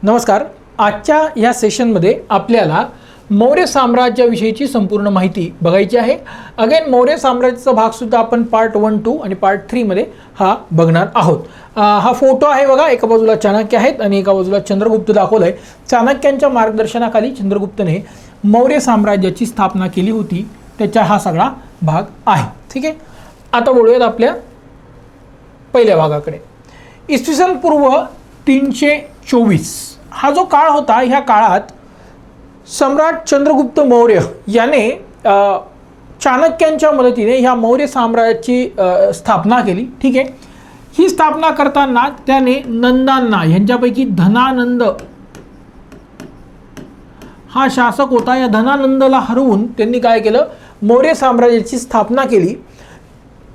नमस्कार. आजच्या या सेशनमध्ये आपल्याला मौर्य साम्राज्याविषयीची संपूर्ण माहिती बघायची आहे. अगेन मौर्य साम्राज्याचा भागसुद्धा आपण पार्ट 1, 2 आणि पार्ट 3 मध्ये हा बघणार आहोत. हा फोटो आहे बघा, एका बाजूला चाणक्य आहेत आणि एका बाजूला चंद्रगुप्त दाखवलं आहे. चाणक्यांच्या मार्गदर्शनाखाली चंद्रगुप्तने मौर्य साम्राज्याची स्थापना केली होती, त्याचा हा सगळा भाग आहे. ठीक आहे, आता बोलूयात आपल्या पहिल्या भागाकडे. इसवी सन पूर्व 324 हा जो काळ होता, ह्या काळात सम्राट चंद्रगुप्त मौर्य याने चाणक्यांच्या मदतीने ह्या मौर्य साम्राज्याची स्थापना केली. ठीक आहे, ही स्थापना करताना त्याने नंदांना, ह्यांच्यापैकी धनानंद हा शासक होता, या धनानंदला हरवून त्यांनी काय केलं, मौर्य साम्राज्याची स्थापना केली.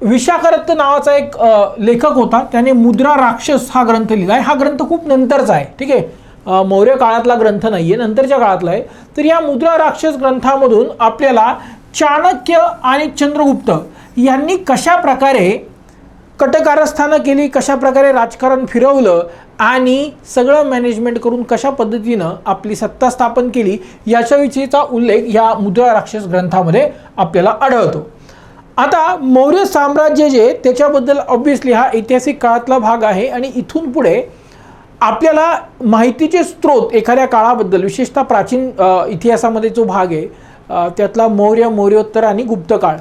विशाखदत्त नावाचा एक लेखक होता, त्याने मुद्रा राक्षस हा ग्रंथ लिहिला आहे. हा ग्रंथ खूप नंतरचा आहे. ठीक आहे, मौर्य काळातला ग्रंथ नाही आहे, नंतरच्या काळातला आहे. तर या मुद्रा राक्षस ग्रंथामधून आपल्याला चाणक्य आणि चंद्रगुप्त यांनी कशा प्रकारे कटकारस्थानं केली, कशा प्रकारे राजकारण फिरवलं आणि सगळं मॅनेजमेंट करून कशा पद्धतीनं आपली सत्ता स्थापन केली, याच्याविषयीचा उल्लेख या मुद्रा राक्षस ग्रंथामध्ये आपल्याला आढळतो. आता मौर्य साम्राज्य जे त्याच्याबद्दल ऑब्व्हियसली हा ऐतिहासिक काळातला भाग आहे आणि इथून पुढे आपल्याला माहितीचे स्रोत एखाद्या काळाबद्दल, विशेषतः प्राचीन इतिहासामध्ये जो भाग आहे त्यातला मौर्य, मौर्योत्तर आणि गुप्त काळ,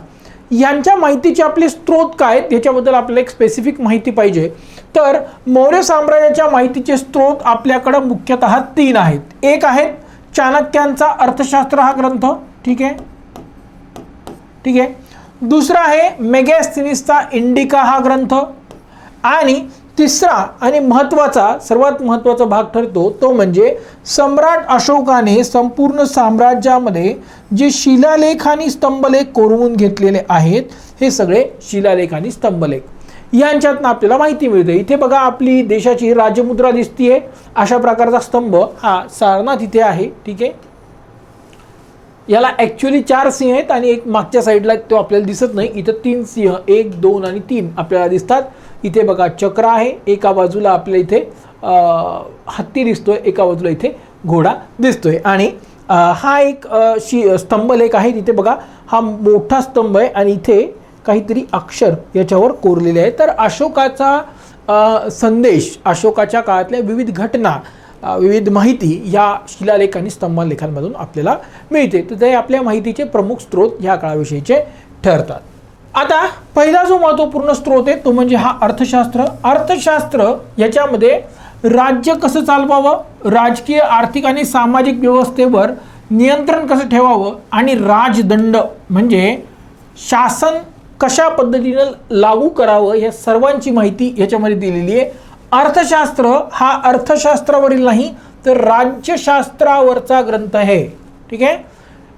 यांच्या माहितीचे आपले स्रोत काय त्याच्याबद्दल आपल्याला एक स्पेसिफिक माहिती पाहिजे. तर मौर्य साम्राज्याच्या माहितीचे स्रोत आपल्याकडं मुख्यतः 3 आहेत. एक आहे चाणक्यांचा अर्थशास्त्र हा ग्रंथ. ठीक आहे, ठीक आहे. दुसरा आहे मेगॅस्थनीसचा इंडिका हा ग्रंथ. आणि तिसरा आणि सर्वात महत्त्वाचा भाग ठरतो तो म्हणजे सम्राट अशोकाने संपूर्ण साम्राज्यामध्ये जे शिलालेख आणि स्तंभलेख कोरवून घेतलेले आहेत, हे सगळे शिलालेख आणि स्तंभलेख यांच्यातनं आपल्याला माहिती मिळते. इथे बघा, आपली देशाची राजमुद्रा दिसतीये. अशा प्रकारचा स्तंभ हा सारनाथ इथे आहे. ठीक आहे, याला ॲक्च्युली 4 सिंह आहेत आणि एक मागच्या साईडला तो आपल्याला दिसत नाही. इथं 3 सिंह, 1, 2 आणि 3 आपल्याला दिसतात. इथे बघा चक्र आहे, एका बाजूला आपल्या इथे हत्ती दिसतोय, एका बाजूला इथे घोडा दिसतोय. आणि हा एक स्तंभलेख आहे. तिथे बघा, हा मोठा स्तंभ आहे आणि इथे काहीतरी अक्षर याच्यावर कोरलेले आहे. तर अशोकाचा संदेश, अशोकाच्या काळातल्या विविध घटना, विविध माहिती या शिलालेख आणि स्तंभलेखांमधून आपल्याला मिळते. तर ते आपल्या माहितीचे प्रमुख स्रोत ह्या काळाविषयीचे ठरतात. आता पहिला जो महत्त्वपूर्ण स्रोत आहे तो म्हणजे हा अर्थशास्त्र. अर्थशास्त्र याच्यामध्ये राज्य कसं चालवावं, राजकीय, आर्थिक आणि सामाजिक व्यवस्थेवर नियंत्रण कसं ठेवावं आणि राजदंड म्हणजे शासन कशा पद्धतीनं लागू करावं, या सर्वांची माहिती याच्यामध्ये दिलेली आहे. अर्थशास्त्र हा अर्थशास्त्रावरील नाही तर राज्यशास्त्रावरचा ग्रंथ आहे. ठीक आहे,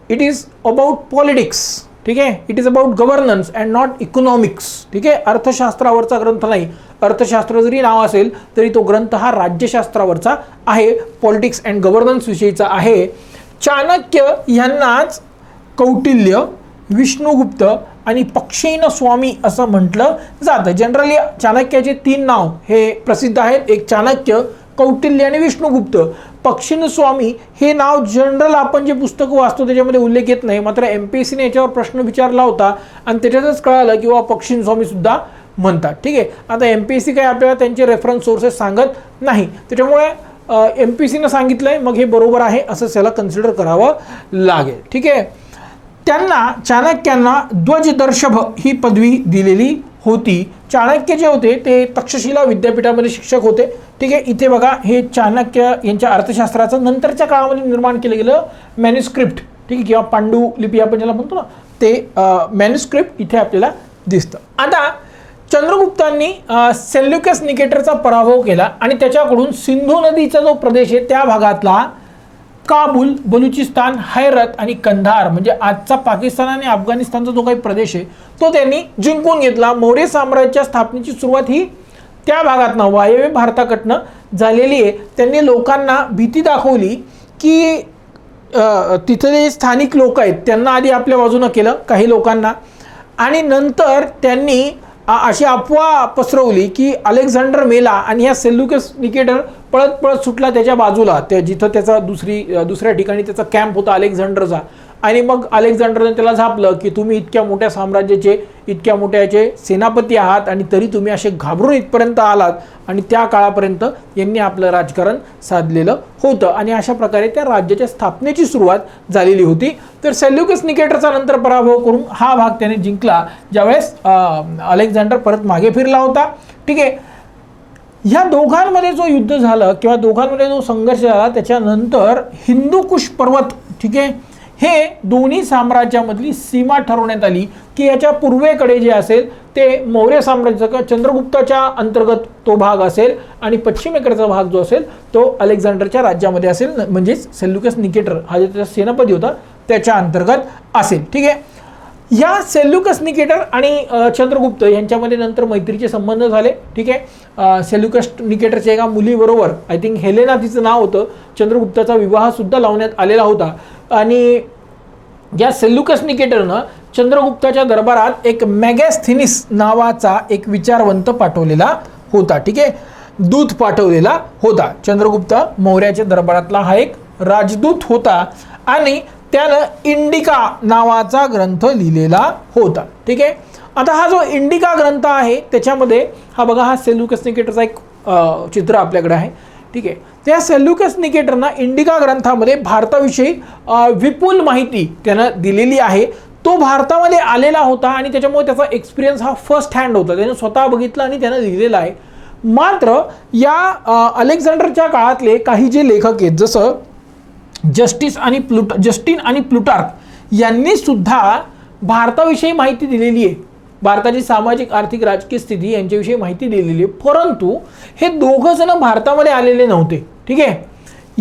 इट इज अबाउट पॉलिटिक्स. ठीक आहे, it is about governance and not economics. ठीक आहे, अर्थशास्त्रावरचा ग्रंथ नाही. अर्थशास्त्र जरी नाव असेल तरी तो ग्रंथ हा राज्यशास्त्रावरचा आहे, पॉलिटिक्स अँड गव्हर्नन्स विषयीचा आहे. चाणक्य यांनाच कौटिल्य, विष्णुगुप्त आणि पक्षीन स्वामी असं म्हटलं जातं. जनरली चाणक्याचे 3 नाव हे प्रसिद्ध आहेत, एक चाणक्य, कौटिल्य आणि विष्णुगुप्त. पक्षीन स्वामी हे नाव जनरल आपण जे पुस्तकं वाचतो त्याच्यामध्ये उल्लेख येत नाही, मात्र MPSCने याच्यावर प्रश्न विचारला होता आणि त्याच्यातच कळालं की पक्षीन स्वामी सुद्धा म्हणतात. ठीक आहे, आता MPSC काय आपल्याला त्यांचे रेफरन्स सोर्सेस सांगत नाही, त्याच्यामुळे MPSCनं सांगितलंय मग हे बरोबर आहे असं त्याला कन्सिडर करावं लागेल. ठीक आहे, त्यांना, चाणक्यांना ध्वजदर्शभ ही पदवी दिलेली होती. चाणक्य जे होते ते तक्षशिला विद्यापीठामध्ये शिक्षक होते. ठीक आहे, इथे बघा, हे चाणक्य यांच्या अर्थशास्त्राचं नंतरच्या काळामध्ये निर्माण केलं गेलं मॅन्युस्क्रिप्ट, ठीक आहे, किंवा पांडुलिपी आपण ज्याला म्हणतो ना, ते मॅन्युस्क्रिप्ट इथे आपल्याला दिसतं. आता चंद्रगुप्तांनी सेल्युकस निकेटरचा पराभव केला आणि त्याच्याकडून सिंधू नदीचा जो प्रदेश आहे त्या भागातला काबूल, बलुचिस्तान, हैरत आणि कंधार म्हणजे आजचा पाकिस्तान आणि अफगाणिस्तानचा जो काही प्रदेश आहे तो त्यांनी जिंकून घेतला. मौर्य साम्राज्याच्या स्थापनेची सुरुवात ही त्या भागातनं, वायव्य भारताकडनं झालेली आहे. त्यांनी लोकांना भीती दाखवली की तिथले स्थानिक लोक आहेत त्यांना आधी आपल्या बाजूनं केलं काही लोकांना, आणि नंतर त्यांनी अशी अफवा पसरवली की अलेक्झांडर मेला आणि ह्या सेल्युकस निकेटर पळत पळत सुटला त्याच्या बाजूला, त्या जिथं त्याचा दुसऱ्या ठिकाणी त्याचा कॅम्प होता अलेक्झांडरचा. आणि मग अलेक्झांडरने त्याला झापलं की तुम्ही इतक्या मोठ्या साम्राज्याचे, इतक्या मोठ्याचे सेनापती आहात आणि तरी तुम्ही असे घाबरून इथपर्यंत आलात. आणि त्या काळापर्यंत यांनी आपलं राजकारण साधलेलं होतं आणि अशा प्रकारे त्या राज्याच्या स्थापनेची सुरुवात झालेली होती. तर सेल्युकस निकेटरचा नंतर पराभव करून हा भाग त्याने जिंकला ज्यावेळेस अलेक्झांडर परत मागे फिरला होता. ठीक आहे. ह्या दोघांमध्ये जो युद्ध झालं किंवा दोघांमध्ये जो संघर्ष झाला त्याच्यानंतर हिंदुकुश पर्वत, ठीक आहे, हे दोन्ही साम्राज्यामधली सीमा ठरवण्यात आली की याच्या पूर्वेकडे जे असेल ते मौर्य साम्राज्याचा चंद्रगुप्ताच्या अंतर्गत तो भाग असेल आणि पश्चिमेकडचा भाग जो असेल तो अलेक्झांडरच्या राज्यामध्ये असेल, म्हणजेच सेल्युकस निकेटर हा जो त्याचा सेनापती होता त्याच्या अंतर्गत असेल. ठीक आहे. या सेल्युकस निकेटर आणि चंद्रगुप्त यांच्यामध्ये नंतर मैत्रीचे संबंध झाले. ठीक आहे. सेल्युकस निकेटरच्या एका मुलीबरोबर, आय थिंक हेलेना तिचं नाव होतं, चंद्रगुप्ताचा विवाह सुद्धा लावण्यात आलेला होता. आणि या सेल्युकस निकेटरनं चंद्रगुप्ताच्या दरबारात एक मेगॅस्थेनिस नावाचा एक विचारवंत पाठवलेला होता. ठीक आहे. दूत पाठवलेला होता. चंद्रगुप्त मौर्याच्या दरबारातला हा एक राजदूत होता आणि त्यानं इंडिका नावाचा ग्रंथ लिहिलेला होता. ठीक आहे. आता हा जो इंडिका ग्रंथ आहे त्याच्यामध्ये हा बघा, हा सेल्युकस निकेटरचा एक चित्र आपल्याकडे आहे. ठीक आहे. त्या सेल्युकस निकेटरना इंडिका ग्रंथामध्ये भारताविषयी विपुल माहिती त्यानं दिलेली आहे. तो भारतामध्ये आलेला होता आणि त्याच्यामुळे त्याचा एक्सपिरियन्स हा फर्स्ट हँड होता, त्याने स्वतः बघितलं आणि त्यानं लिहिलेला आहे. मात्र या अलेक्झांडरच्या काळातले काही जे लेखक आहेत जसं जस्टिन आणि प्लुटार्क यांनी सुद्धा भारताविषयी माहिती दिलेली आहे, भारताची सामाजिक आर्थिक राजकीय स्थिती यांच्याविषयी माहिती दिलेली आहे. परंतु हे दोघं जण भारतामध्ये आलेले नव्हते. ठीक आहे.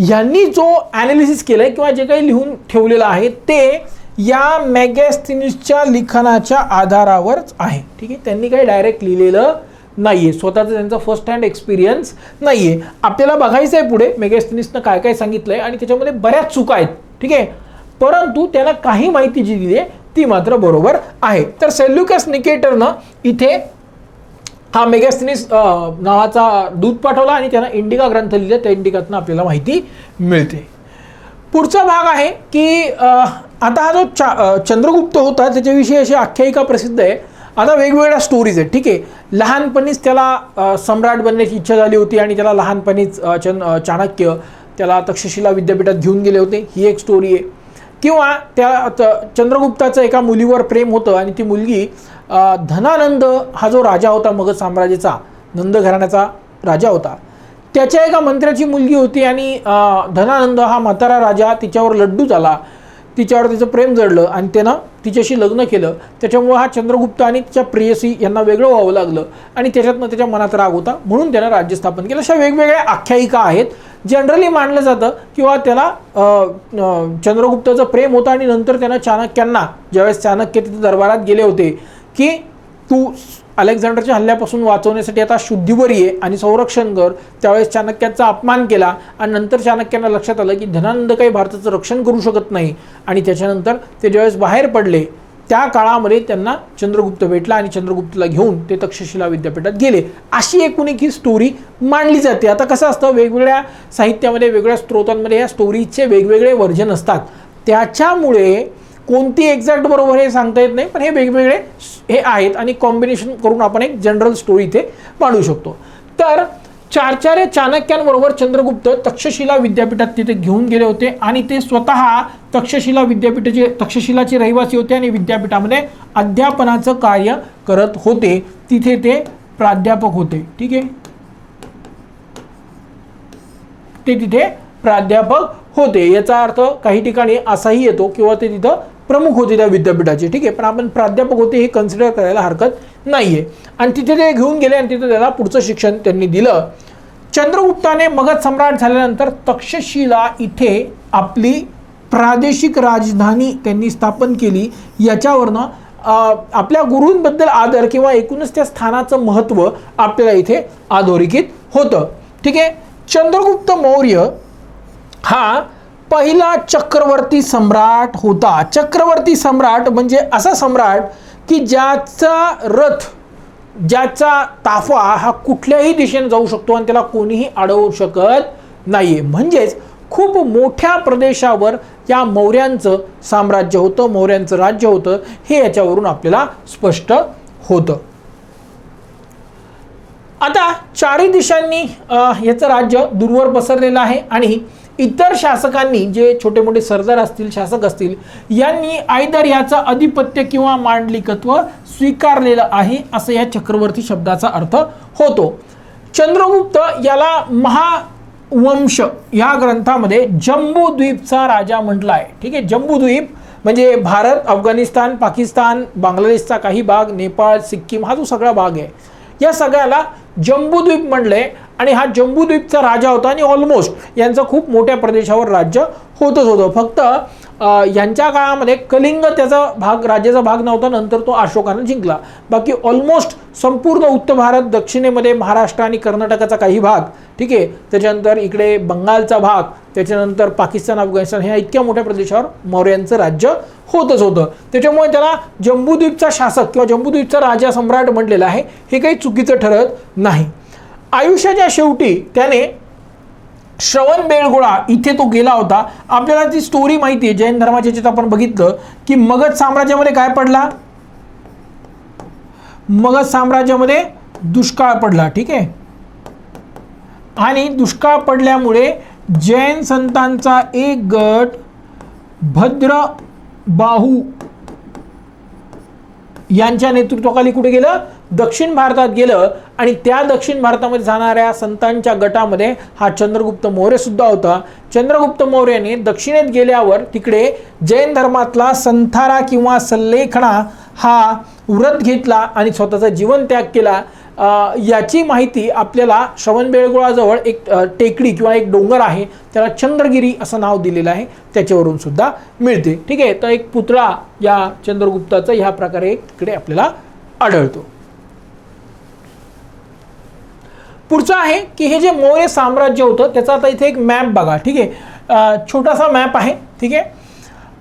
यांनी जो ॲनालिसिस केलाय किंवा जे काही लिहून ठेवलेलं आहे ते या मेगॅस्थेनिसच्या लिखाणाच्या आधारावरच आहे. ठीक आहे. त्यांनी काही डायरेक्ट लिहिलेलं नाहीये, स्वतःचा त्यांचा फर्स्ट हँड एक्सपिरियन्स नाहीये. आपल्याला बघायचं आहे पुढे मेगॅस्थेनिसनं काय काय सांगितलंय आणि त्याच्यामध्ये बऱ्याच चुका आहेत. ठीक आहे. परंतु त्याला काही माहिती जी दिली आहे ती मात्र बरोबर आहे. तर सेल्युकस निकेटरनं इथे हा मेगॅस्थेनिस नावाचा दूत पाठवला आणि त्यानं इंडिका ग्रंथ लिहिला. त्या इंडिकातनं आपल्याला माहिती मिळते. पुढचा भाग आहे की आता हा जो चंद्रगुप्त होता त्याच्याविषयी अशी आख्यायिका प्रसिद्ध आहे. आता वेगवेगळ्या स्टोरीज आहेत. ठीक आहे. लहानपणीच त्याला सम्राट बनण्याची इच्छा झाली होती आणि त्याला लहानपणीच चाणक्य त्याला तक्षशिला विद्यापीठात घेऊन गेले होते, ही एक स्टोरी आहे. किंवा त्या चंद्रगुप्ताचं एका मुलीवर प्रेम होतं आणि ती मुलगी धनानंद हा जो राजा होता मगध साम्राज्याचा, नंद घराण्याचा राजा होता, त्याच्या एका मंत्र्याची मुलगी होती आणि धनानंद हा म्हातारा राजा तिच्यावर लड्डू झाला, तिच्यावर तिचं प्रेम जडलं आणि त्यानं तिच्याशी लग्न केलं. त्याच्यामुळे हा चंद्रगुप्त आणि तिच्या प्रेयसी यांना वेगळं व्हावं लागलं आणि त्याच्यातनं त्याच्या मनात राग होता म्हणून त्यानं राज्य स्थापन केलं. अशा वेगवेगळ्या आख्यायिका आहेत. जनरली मानलं जातं किंवा त्याला चंद्रगुप्ताचं प्रेम होतं आणि नंतर त्यानं चाणक्यांना, ज्यावेळेस चाणक्य तिथे दरबारात गेले होते की तू अलेक्झांडरच्या हल्ल्यापासून वाचवण्यासाठी आता शुद्धीवर ये आणि संरक्षण कर, त्यावेळेस चाणक्याचा अपमान केला आणि नंतर चाणक्यांना लक्षात आलं की धनानंद काही भारताचं रक्षण करू शकत नाही आणि त्याच्यानंतर ते ज्यावेळेस बाहेर पडले त्या काळामध्ये त्यांना चंद्रगुप्त भेटला आणि चंद्रगुप्तला घेऊन ते तक्षशिला विद्यापीठात गेले. अशी एकूण एक ही स्टोरी मांडली जाते. आता कसं असतं, वेगवेगळ्या साहित्यामध्ये वेगवेगळ्या स्त्रोतांमध्ये या स्टोरीचे वेगवेगळे व्हर्जन असतात, त्याच्यामुळे कोणती एक्झॅक्ट बरोबर हे सांगता येत नाही, पण हे वेगवेगळे हे आहेत आणि कॉम्बिनेशन करून आपण एक जनरल स्टोरी इथे मांडू शकतो. तर चारचार्य चाणक्यांबरोबर चंद्रगुप्त तक्षशिला विद्यापीठात तिथे घेऊन गेले होते आणि ते स्वतः तक्षशिलाचे रहिवासी होते आणि विद्यापीठामध्ये अध्यापनाचं कार्य करत होते. तिथे ते प्राध्यापक होते. ठीक आहे. ते तिथे प्राध्यापक होते. याचा अर्थ काही ठिकाणी असाही येतो किंवा ते तिथं प्रमुख होते त्या विद्यापीठाचे. ठीक आहे. पण आपण प्राध्यापक होते हे कन्सिडर करायला हरकत नाहीये. आणि तिथे ते घेऊन गेले आणि तिथे त्याला पुढचं शिक्षण त्यांनी दिलं. चंद्रगुप्ताने मगध सम्राट झाल्यानंतर तक्षशिला इथे आपली प्रादेशिक राजधानी त्यांनी स्थापन केली. याच्यावरनं आपल्या गुरूंबद्दल आदर किंवा एकूणच त्या स्थानाचं महत्त्व आपल्याला इथे अधोरेखित होतं. ठीक आहे. चंद्रगुप्त मौर्य हा पहिला चक्रवर्ती सम्राट होता. चक्रवर्ती सम्राट म्हणजे असा सम्राट की ज्याचा रथ ज्याचा ताफा हा कुठल्याही दिशेने जाऊ शकतो आणि त्याला कोणीही अडवू शकत नाहीये. म्हणजेच खूप मोठ्या प्रदेशावर या मौर्यांचं साम्राज्य होतं, मौर्यांचं राज्य होतं, हे याच्यावरून आपल्याला स्पष्ट होतं. आता चारही दिशांनी याचं राज्य दूरवर पसरलेलं आहे आणि इतर शासकांनी, जे छोटे मोठे सरदार असतील, शासक असतील, यांनी आयदर याचं अधिपत्य किंवा मांडलिकत्व स्वीकारलेलं आहे असं या चक्रवर्ती शब्दाचा अर्थ होतो. चंद्रगुप्त याला महावंश या ग्रंथामध्ये जम्बूद्वीपचा राजा म्हटलं आहे. ठीक आहे, जम्बूद्वीप म्हणजे भारत, अफगाणिस्तान, पाकिस्तान, बांगलादेशचा काही भाग, नेपाळ, सिक्कीम हा जो सगळा भाग आहे, या सगळ्याला जम्बूद्वीप म्हणलंय. आणि हा जम्बूद्वीपचा राजा होता आणि ऑलमोस्ट यांचं खूप मोठ्या प्रदेशावर राज्य होतच होतं. फक्त यांच्या काळामध्ये कलिंग त्याचा भाग, राज्याचा भाग नव्हता, नंतर तो अशोकाने जिंकला. बाकी ऑलमोस्ट संपूर्ण उत्तर भारत, दक्षिणेमध्ये महाराष्ट्र आणि कर्नाटकाचा काही भाग, ठीक आहे, त्याच्यानंतर इकडे बंगालचा भाग, त्याच्यानंतर पाकिस्तान, अफगाणिस्तान, ह्या इतक्या मोठ्या प्रदेशावर मौर्यांचं राज्य होतच होतं. त्याच्यामुळे त्याला जम्बूद्वीपचा शासक किंवा जम्बूद्वीपचा राजा, सम्राट म्हटलेलं आहे. हे काही चुकीचं ठरत नाही. आयुष्याच्या शेवटी त्याने श्रवणबेळगोळा इथे तो गेला होता. आपल्याला ती स्टोरी माहिती आहे, जैन धर्माच्या याच्यात आपण बघितलं की मगध साम्राज्यामध्ये काय पडला, मगध साम्राज्यामध्ये दुष्काळ पडला. ठीक आहे, आणि दुष्काळ पडल्यामुळे जैन संतांचा एक गट भद्रबाहू यांच्या नेतृत्वाखाली कुठे गेलं, दक्षिण भारतात गेलं. आणि त्या दक्षिण भारतामध्ये जाणाऱ्या संतांच्या गटामध्ये हा चंद्रगुप्त मौर्य सुद्धा होता. चंद्रगुप्त मौर्याने दक्षिणेत गेल्यावर तिकडे जैन धर्मातला संथारा किंवा सल्लेखणा हा व्रत घेतला आणि स्वतःचा जीवन त्याग केला. याची माहिती आपल्याला श्रवणबेळगोळाजवळ एक टेकडी किंवा एक डोंगर आहे, त्याला चंद्रगिरी असं नाव दिलेलं आहे, त्याच्यावरून सुद्धा मिळते. ठीक आहे, तर एक पुतळा या चंद्रगुप्ताचा ह्या प्रकारे तिकडे आपल्याला आढळतो. पुढचं आहे की हे जे मौर्य साम्राज्य होतं त्याचा आता इथे एक मॅप बघा. ठीक आहे, छोटासा मॅप आहे. ठीक आहे,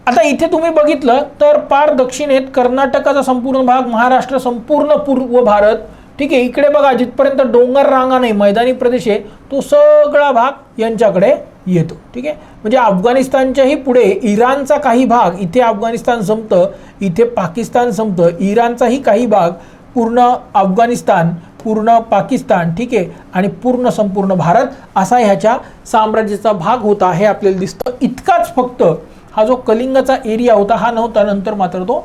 आता इथे तुम्ही बघितलं तर पार दक्षिणेत कर्नाटकाचा संपूर्ण भाग, महाराष्ट्र, संपूर्ण पूर्व भारत. ठीक आहे, इकडे बघा जिथपर्यंत डोंगर रांगा नाही, मैदानी प्रदेश आहे, तो सगळा भाग यांच्याकडे येतो. ठीक आहे, म्हणजे अफगाणिस्तानच्याही पुढे इराणचा काही भाग, इथे अफगाणिस्तान संपतं, इथे पाकिस्तान संपतं, इराणचाही काही भाग, पूर्ण अफगाणिस्तान, पूर्ण पाकिस्तान, ठीक आहे, आणि पूर्ण संपूर्ण भारत असा ह्याच्या साम्राज्याचा भाग होता. हे आपल्याला दिसतं. इतकाच फक्त हा जो कलिंगचा एरिया होता हा नव्हता, नंतर मात्र तो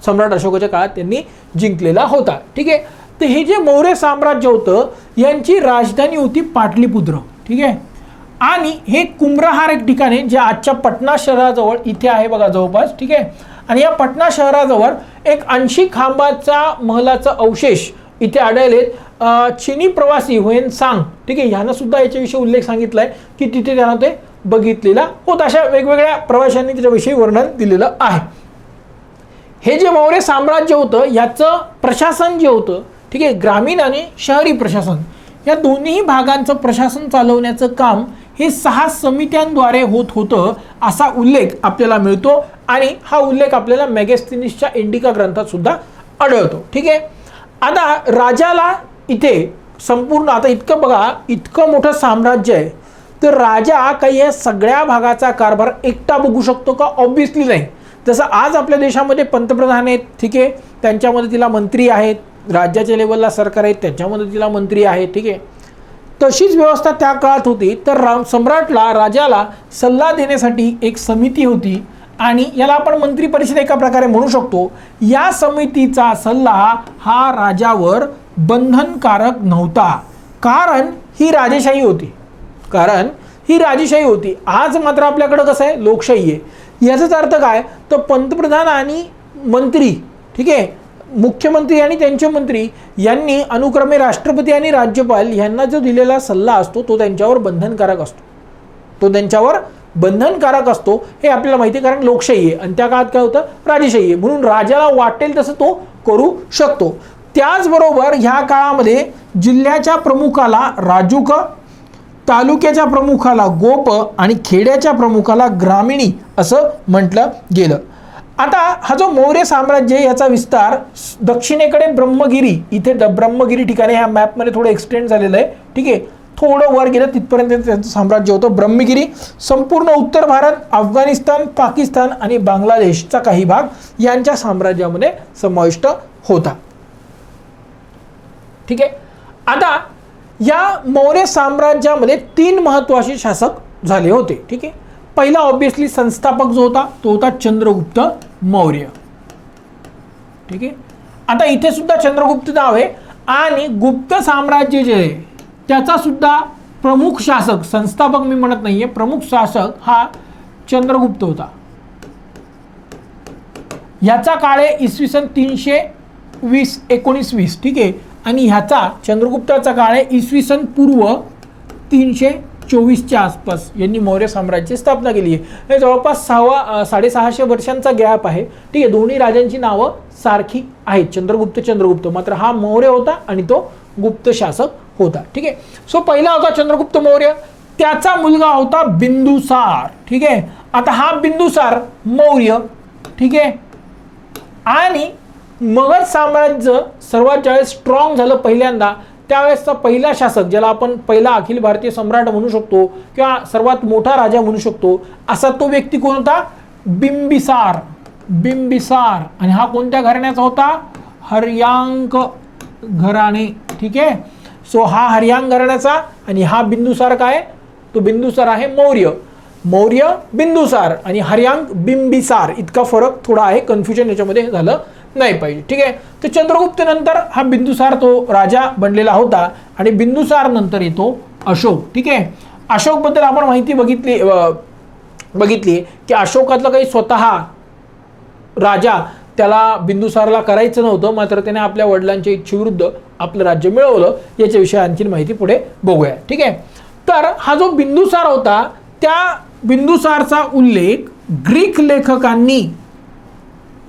सम्राट अशोकाच्या काळात त्यांनी जिंकलेला होता. ठीक आहे, तर हे जे मौर्य साम्राज्य होतं यांची राजधानी होती पाटलीपुत्र. ठीक आहे, आणि हे कुंभ्रहार एक ठिकाण आहे जे आजच्या पटना शहराजवळ इथे आहे बघा जवळपास. ठीक आहे, आणि या पटना शहराजवळ एक 80 खांबाचा महलाचा अवशेष इथे आढळलेत. चिनी प्रवासी हुएन सांग, ठीक आहे, ह्यानं सुद्धा याच्याविषयी उल्लेख सांगितलाय की तिथे त्यानं ते बघितलेला होता. अशा वेगवेगळ्या प्रवाशांनी त्याच्याविषयी वर्णन दिलेलं आहे. हे जे मौर्य साम्राज्य होतं याचं प्रशासन जे होतं, ठीक आहे, ग्रामीण आणि शहरी प्रशासन या दोन्ही भागांचं प्रशासन चालवण्याचं काम हे 6 समित्यांद्वारे होत होतं असा उल्लेख आपल्याला मिळतो. आणि हा उल्लेख आपल्याला मेगस्थनीसच्या इंडिका ग्रंथात सुद्धा आढळतो. ठीक आहे, आता राजाला इथे संपूर्ण, आता इतकं बघा, इतकं मोठं साम्राज्य आहे, तर राजा काही या सगळ्या भागाचा कारभार एकटा बघू शकतो का? ऑब्व्हियसली नाही. जसं आज आपल्या देशामध्ये पंतप्रधान आहेत, ठीक आहे, त्यांच्यामध्ये तिला मंत्री आहेत, राज्याच्या लेवलला सरकार आहेत, त्याच्यामध्ये तिला मंत्री आहेत. ठीक आहे, तशीच व्यवस्था त्या काळात होती. तर सम्राटला, राजाला सल्ला देण्यासाठी एक समिती होती आणि याला आपण मंत्री परिषद एका प्रकारे म्हणू शकतो. या समितीचा सल्ला हा राजावर बंधनकारक नव्हता, कारण ही राजेशाही होती. आज मात्र आपल्याकडे कसं आहे, लोकशाही आहे. याचाच अर्थ काय, तर पंतप्रधान आणि मंत्री, ठीक आहे, मुख्यमंत्री आणि त्यांचे मंत्री यांनी अनुक्रमे राष्ट्रपती आणि राज्यपाल यांना जो दिलेला सल्ला असतो तो त्यांच्यावर बंधनकारक असतो. हे आपल्याला माहिती आहे, कारण लोकशाही आहे आणि त्या काळात काय होतं, राजेशाही आहे. म्हणून राजाला वाटेल तसं तो करू शकतो. त्याचबरोबर ह्या काळामध्ये जिल्ह्याच्या प्रमुखाला राजूक, तालुक्याच्या प्रमुखाला गोप आणि खेड्याच्या प्रमुखाला ग्रामीणी असं म्हटलं गेलं. आता हा जो मौर्य साम्राज्य याचा विस्तार दक्षिणेकडे ब्रह्मगिरी, इथे ब्रह्मगिरी ठिकाणी ह्या मॅपमध्ये थोडं एक्सटेंड झालेलं आहे, ठीक आहे, थोडं वर गेलं तिथपर्यंत त्यांचं साम्राज्य होतं. ब्रह्मगिरी, संपूर्ण उत्तर भारत, अफगाणिस्तान, पाकिस्तान आणि बांगलादेशचा काही भाग यांच्या साम्राज्यामध्ये समाविष्ट होता. ठीक आहे. आता या मौर्य साम्राज्यामध्ये 3 महत्त्वाचे शासक झाले होते. ठीक आहे. पहिला ऑब्वियसली संस्थापक जो होता तो होता चंद्रगुप्त मौर्य. ठीक आहे. आता इथे सुद्धा चंद्रगुप्त नाव आहे आणि गुप्त साम्राज्य जे आहे त्याचा सुद्धा प्रमुख शासक, संस्थापक मी म्हणत नाहीये, प्रमुख शासक हा चंद्रगुप्त होता. याचा काळ आहे इसवी सन 320-1920. ठीक आहे. आणि ह्याचा चंद्रगुप्ताचा काळ आहे इसवी सन पूर्व 324च्या आसपास यांनी मौर्य साम्राज्याची स्थापना केली आहे. हे जवळपास 650 वर्षांचा गॅप आहे. ठीक आहे. दोन्ही राजांची नावं सारखी आहेत, चंद्रगुप्त, मात्र हा मौर्य होता आणि तो गुप्त शासक होता. ठीक आहे. सो पहिला होता चंद्रगुप्त मौर्य, त्याचा मुलगा होता बिंदुसार. ठीक आहे. आता हा बिंदुसार मौर्य, ठीक आहे, आणि मगध साम्राज्य सर्वात ज्यावेळेस स्ट्रॉंग झालं पहिल्यांदा, त्यावेळेसचा पहिला शासक, ज्याला आपण पहिला अखिल भारतीय सम्राट म्हणू शकतो किंवा सर्वात मोठा राजा म्हणू शकतो, असा तो व्यक्ती कोण होता? बिंबिसार. आणि हा कोणत्या घराण्याचा होता? हर्यांक घराणे. ठीक आहे. सो हा हर्यांक घराण्याचा आणि हा बिंदुसार काय? तो बिंदुसार आहे मौर्य बिंदुसार आणि हर्यांक बिंबिसार. इतका फरक थोडा आहे, कन्फ्युजन याच्यामध्ये झालं नाही पाहिजे. ठीक आहे. तर चंद्रगुप्त नंतर हा बिंदुसार तो राजा बनलेला होता आणि बिंदुसार नंतर येतो अशोक. ठीक आहे. अशोक बद्दल आपण माहिती बघितली की अशोकातलं काही स्वतः राजा त्याला बिंदुसारला करायचं नव्हतं, मात्र त्याने आपल्या वडिलांच्या इच्छेविरुद्ध आपलं राज्य मिळवलं. याच्याविषयी आणखी माहिती पुढे बघूया. ठीक आहे. तर हा जो बिंदुसार होता त्या बिंदुसारचा उल्लेख ग्रीक लेखकांनी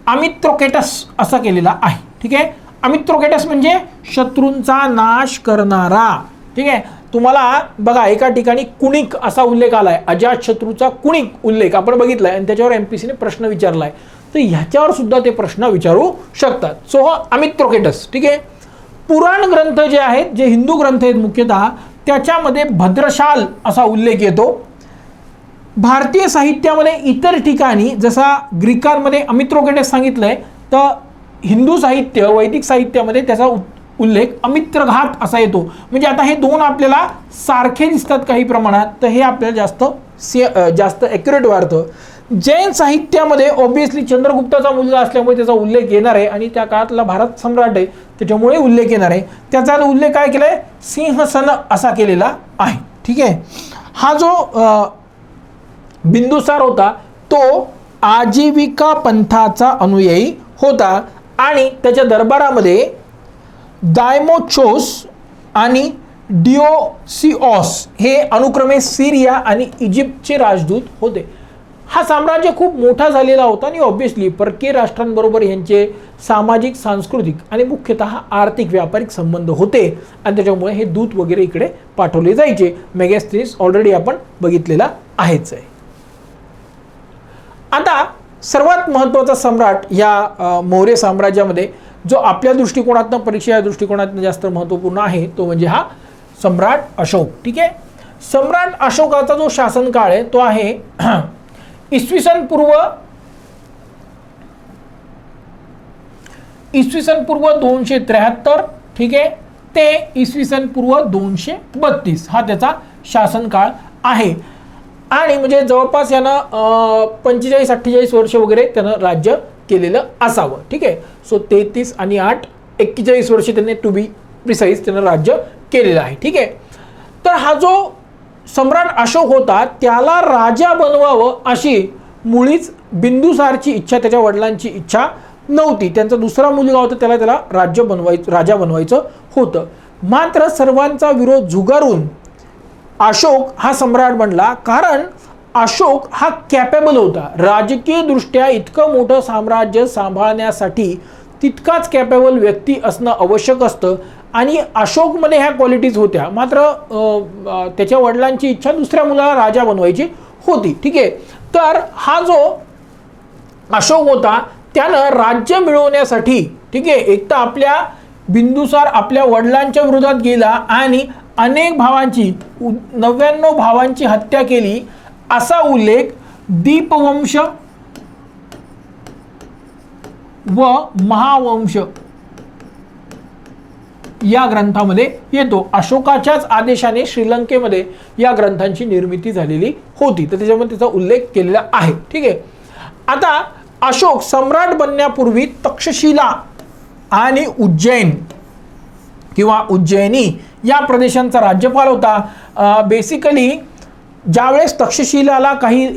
अमित्रोकेटस असा केलेला आहे. ठीक आहे. अमित्रोकेटस म्हणजे शत्रूंचा नाश करणारा. ठीक आहे. तुम्हाला बघा एका ठिकाणी कुणिक असा उल्लेख आलाय, अजातशत्रूचा कुणिक उल्लेख आपण बघितलाय आणि त्याच्यावर एमपीसीने प्रश्न विचारलाय, तर ह्याच्यावर सुद्धा ते प्रश्न विचारू शकतात. सो हा अमित्रोकेटस. ठीक आहे. पुराण ग्रंथ जे आहेत, जे हिंदू ग्रंथ आहेत मुख्यतः, त्याच्यामध्ये भद्रशाल असा उल्लेख येतो. भारतीय साहित्यामध्ये इतर ठिकाणी जसा ग्रीकांमध्ये अमित्रोकेटस सांगितलंय, तर हिंदू साहित्य, वैदिक साहित्यामध्ये त्याचा उल्लेख अमित्रघात असा येतो. म्हणजे आता हे दोन आपल्याला सारखे दिसतात काही प्रमाणात, तर हे आपल्याला जास्त ॲक्युरेट वाटतं. जैन साहित्यामध्ये ऑब्विसली चंद्रगुप्ताचा मुलगा असल्यामुळे त्याचा उल्लेख येणार आहे आणि त्या काळातला भारत सम्राट आहे त्याच्यामुळे उल्लेख येणार आहे. त्याचा उल्लेख काय केलाय? सिंहसन असा केलेला आहे. ठीक आहे. हा जो बिंदुसार होता तो आजीविका पंथाचा अनुयायी होता आणि त्याच्या दरबारामध्ये दायमोचोस आणि डिओसिओस हे अनुक्रमे सिरिया आणि इजिप्तचे राजदूत होते. हा साम्राज्य खूप मोठा झालेला होता आणि ऑब्विसली परकीय राष्ट्रांबरोबर यांचे सामाजिक, सांस्कृतिक आणि मुख्यतः आर्थिक, व्यापारिक संबंध होते आणि त्याच्यामुळे हे दूत वगैरे इकडे पाठवले जायचे. मेगास्थनीस ऑलरेडी आपण बघितलेला आहेच आहे. आता सर्वात महत्त्वाचा सम्राट या मौर्य साम्राज्यामध्ये जो आपल्या दृष्टिकोनातनं, परीक्षा दृष्टिकोनातनं जास्त महत्त्वपूर्ण आहे, तो म्हणजे हा सम्राट अशोक. ठीक आहे. सम्राट अशोकाचा जो शासनकाळ आहे तो आहे इसवी सन पूर्व 273. ठीक आहे. ते इसवी सन पूर्व 232 हा त्याचा शासनकाळ आहे आणि म्हणजे जवळपास यानं 45-48 वर्ष वगैरे त्यानं राज्य केलेलं असावं. ठीक आहे. सो 33 आणि 8 41 वर्ष त्यांनी, टू बी प्रिसाईज, त्यानं राज्य केलेलं आहे. ठीक आहे. तर हा जो सम्राट अशोक होता त्याला राजा बनवावं अशी मुळीच बिंदुसारची इच्छा, त्याच्या वडिलांची इच्छा नव्हती. त्यांचा दुसरा मुलगा होता त्याला राजा बनवायचं होतं. मात्र सर्वांचा विरोध झुगारून अशोक हा सम्राट बनला, कारण अशोक हा कॅपेबल होता. राजकीय दृष्ट्या इतकं मोठं साम्राज्य सांभाळण्यासाठी तितकाच कॅपेबल व्यक्ती असणं आवश्यक असतं आणि अशोकमध्ये ह्या क्वालिटीज होत्या. मात्र त्याच्या वडिलांची इच्छा दुसऱ्या मुलाला राजा बनवायची होती. ठीक आहे. तर हा जो अशोक होता त्यानं राज्य मिळवण्यासाठी, ठीक आहे, एक तर आपल्या बिंदुसार आपल्या वडिलांच्या विरोधात गेला आणि अनेक भावांची 99 भावांची हत्या केली असा उल्लेख दीपवंश व महावंश या ग्रंथामध्ये येतो. अशोकाच्याच आदेशाने श्रीलंकेमध्ये या ग्रंथांची निर्मिती झालेली होती, तर त्याच्यामध्ये त्याचा उल्लेख केलेला आहे. ठीक आहे. आता अशोक सम्राट बनण्यापूर्वी तक्षशिला आणि उज्जैन किंवा उज्जैनी या प्रदेशांचा राज्यपाल होता. बेसिकली ज्यावेळेस तक्षशिलाला काही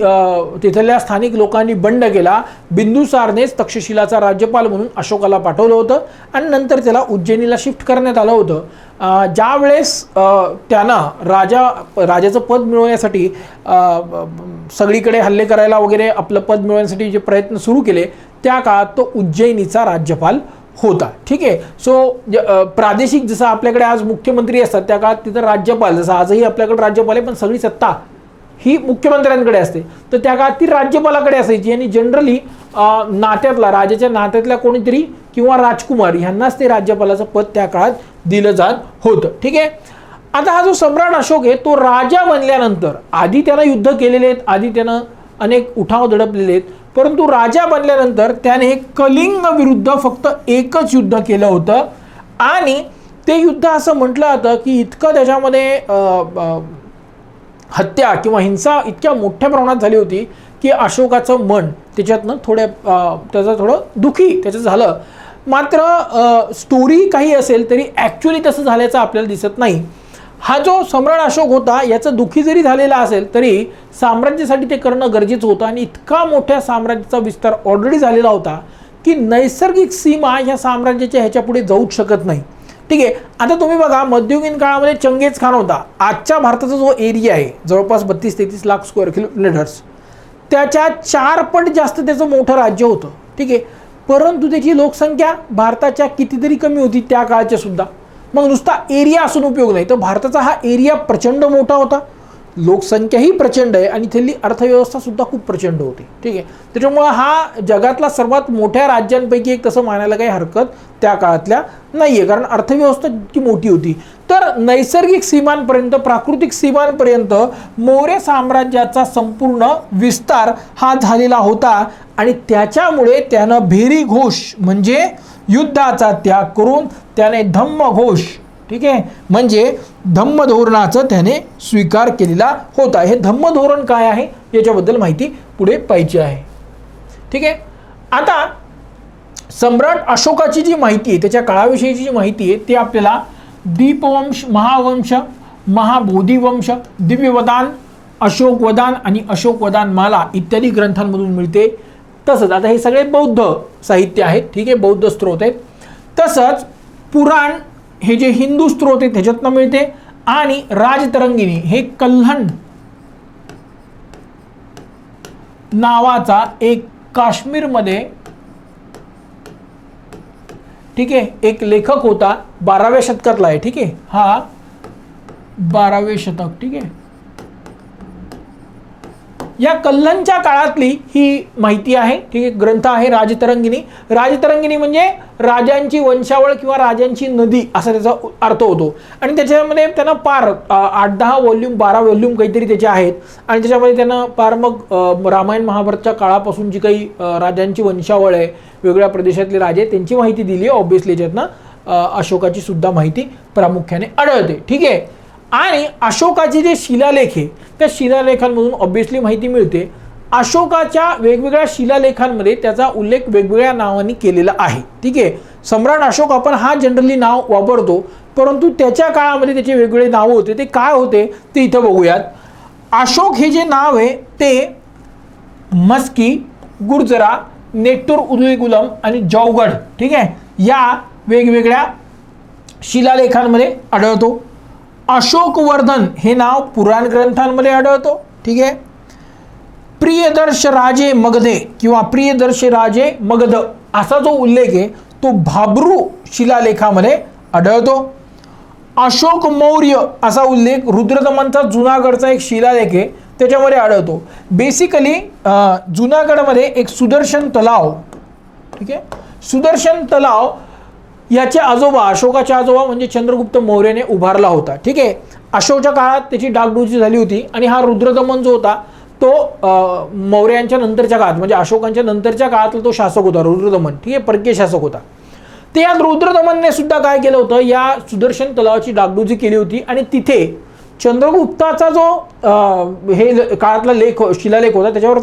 तिथल्या स्थानिक लोकांनी बंड केला, बिंदुसारनेच तक्षशिलाचा राज्यपाल म्हणून अशोकाला पाठवलं होतं आणि नंतर त्याला उज्जैनीला शिफ्ट करण्यात आलं होतं. ज्यावेळेस त्यानं राजाचं पद मिळवण्यासाठी सगळीकडे हल्ले करायला वगैरे आपलं पद मिळवण्यासाठी जे प्रयत्न सुरू केले, त्या काळात तो उज्जैनीचा राज्यपाल होता. ठीक आहे. सो प्रादेशिक जसं आपल्याकडे आज मुख्यमंत्री असतात, त्या काळात तिथं राज्यपाल, जसं आजही आपल्याकडे राज्यपाल आहे, पण सगळी सत्ता ही मुख्यमंत्र्यांकडे असते, तर त्या काळात ती राज्यपालाकडे असायची आणि जनरली नात्यातला, राजाच्या नात्यातल्या कोणीतरी किंवा राजकुमार यांनाच ते राज्यपालाचं पद त्या काळात दिलं जात होतं. ठीक आहे. आता हा जो सम्राट अशोक आहे तो राजा बनल्यानंतर, आधी त्यानं युद्ध केलेले आहेत, आधी त्यानं अनेक उठाव दडपलेले आहेत, परंतु राजा बनल्यानंतर त्याने कलिंग विरुद्ध फक्त एकच युद्ध केलं होतं आणि ते युद्ध असं म्हटलं जातं की इतकं त्याच्यामध्ये हत्या किंवा हिंसा इतक्या मोठ्या प्रमाणात झाली होती की अशोकाचं मन त्याच्यातनं त्याचं थोडं दुखी त्याचं झालं. मात्र स्टोरी काही असेल तरी ॲक्च्युली तसं झाल्याचं आपल्याला दिसत नाही. हा जो सम्राट अशोक होता याचं दुखी जरी झालेला असेल तरी साम्राज्यासाठी ते करणं गरजेचं होतं आणि इतका मोठ्या साम्राज्याचा विस्तार ऑलरेडी झालेला होता की नैसर्गिक सीमा ह्या साम्राज्याच्या ह्याच्या पुढे जाऊच शकत नाही. ठीक आहे. आता तुम्ही बघा, मध्ययुगीन काळामध्ये चंगेज खान होता. आजच्या भारताचा जो एरिया आहे जवळपास 32-33 लाख स्क्वेअर किलोमीटर्स, त्याच्या 4 पट जास्त त्याचं मोठं राज्य होतं. ठीक आहे. परंतु त्याची लोकसंख्या भारताच्या कितीतरी कमी होती त्या काळच्या सुद्धा. मग नुसता एरिया असून उपयोग नाही, तर भारताचा हा एरिया प्रचंड मोठा होता, लोकसंख्याही प्रचंड आहे आणि इथली अर्थव्यवस्था सुद्धा खूप प्रचंड होती. ठीक आहे. त्याच्यामुळं हा जगातला सर्वात मोठ्या राज्यांपैकी एक तसं मानायला काही हरकत त्या काळातल्या नाही आहे, कारण अर्थव्यवस्था इतकी मोठी होती. तर नैसर्गिक सीमांपर्यंत, प्राकृतिक सीमांपर्यंत मौर्य साम्राज्याचा संपूर्ण विस्तार हा झालेला होता आणि त्याच्यामुळे त्यानं भेरी घोष म्हणजे युद्धाचा त्याग करून त्याने धम्मघोष, ठीक आहे, म्हणजे धम्म धोरणाचं त्याने स्वीकार केलेला होता. हे धम्म धोरण काय आहे याच्याबद्दल माहिती पुढे पाहिजे आहे. ठीक आहे. आता सम्राट अशोकाची जी माहिती आहे, त्याच्या काळाविषयीची जी माहिती आहे ती आपल्याला दीपवंश, महावंश, महाबोधिवंश, दिव्यवदान, अशोकवदान आणि अशोकवदान माला इत्यादी ग्रंथांमधून मिळते. तसंच आता हे सगळे बौद्ध साहित्य आहेत. ठीक आहे, बौद्ध स्त्रोत आहेत. तसंच पुराण हे जे हिंदू स्त्रोत आहेत त्याच्यातनं मिळते आणि राजतरंगिणी हे कल्हण नावाचा एक काश्मीरमध्ये, ठीक आहे, एक लेखक होता, 12व्या शतकातला आहे. ठीक आहे, हा 12वे शतक. ठीक आहे. या कल्हणच्या काळातली ही माहिती आहे. ठीक आहे. ग्रंथ आहे राजतरंगिणी. राजतरंगिणी म्हणजे राजांची वंशावळ किंवा राजांची नदी असा त्याचा अर्थ होतो आणि त्याच्यामध्ये त्यांना पार 8-10 वॉल्यूम, 12 वॉल्यूम काहीतरी त्याचे आहेत आणि त्याच्यामध्ये त्यांना पार मग रामायण महाभारतच्या काळापासून जी काही राजांची वंशावळ आहे, वेगवेगळ्या प्रदेशातले राजे, त्यांची माहिती दिली आहे. ऑब्व्हियसली याच्यातनं अशोकाची सुद्धा माहिती प्रामुख्याने आढळते. ठीक आहे. आणि अशोकाचे जे शिलालेख आहे त्या शिलालेखांमधून ऑब्व्हियसली माहिती मिळते. अशोकाच्या वेगवेगळ्या शिलालेखांमध्ये त्याचा उल्लेख वेगवेगळ्या नावांनी केलेला आहे. ठीक आहे. सम्राट अशोक आपण हा जनरली नाव वापरतो, परंतु त्याच्या काळामध्ये त्याचे वेगवेगळे नाव होते. ते काय होते ते इथं बघूयात. अशोक हे जे नाव आहे ते मस्की, गुर्जरा, नेट्टूर उदयगुलम आणि जौगड, ठीक आहे, या वेगवेगळ्या शिलालेखांमध्ये आढळतो. अशोकवर्धन हे नाव पुराण ग्रंथांमध्ये आढळतो. ठीक आहे. प्रियदर्श राजे मगधे किंवा प्रियदर्श राजे मगध असा जो उल्लेख आहे तो भाब्रू शिलालेखामध्ये आढळतो. अशोक मौर्य असा उल्लेख रुद्रदमनचा जुनागडचा एक शिलालेख आहे त्याच्यामध्ये आढळतो. बेसिकली जुनागडमध्ये एक सुदर्शन तलाव, ठीक आहे, सुदर्शन तलाव याचे आजोबा, अशोकाचे आजोबा म्हणजे चंद्रगुप्त मौर्याने उभारला होता. ठीक आहे, अशोकच्या काळात त्याची डागडुजी झाली होती आणि हा रुद्रदमन जो होता तो मौर्यांच्या नंतरच्या काळात म्हणजे अशोकांच्या नंतरच्या काळातला तो शासक होता रुद्रदमन. ठीक आहे, परकीय शासक होता. ते या रुद्रदमनने सुद्धा काय केलं होतं, या सुदर्शन तलावाची डागडुजी केली होती आणि तिथे चंद्रगुप्ताचा जो हे काळातला शिलालेख होता त्याच्यावर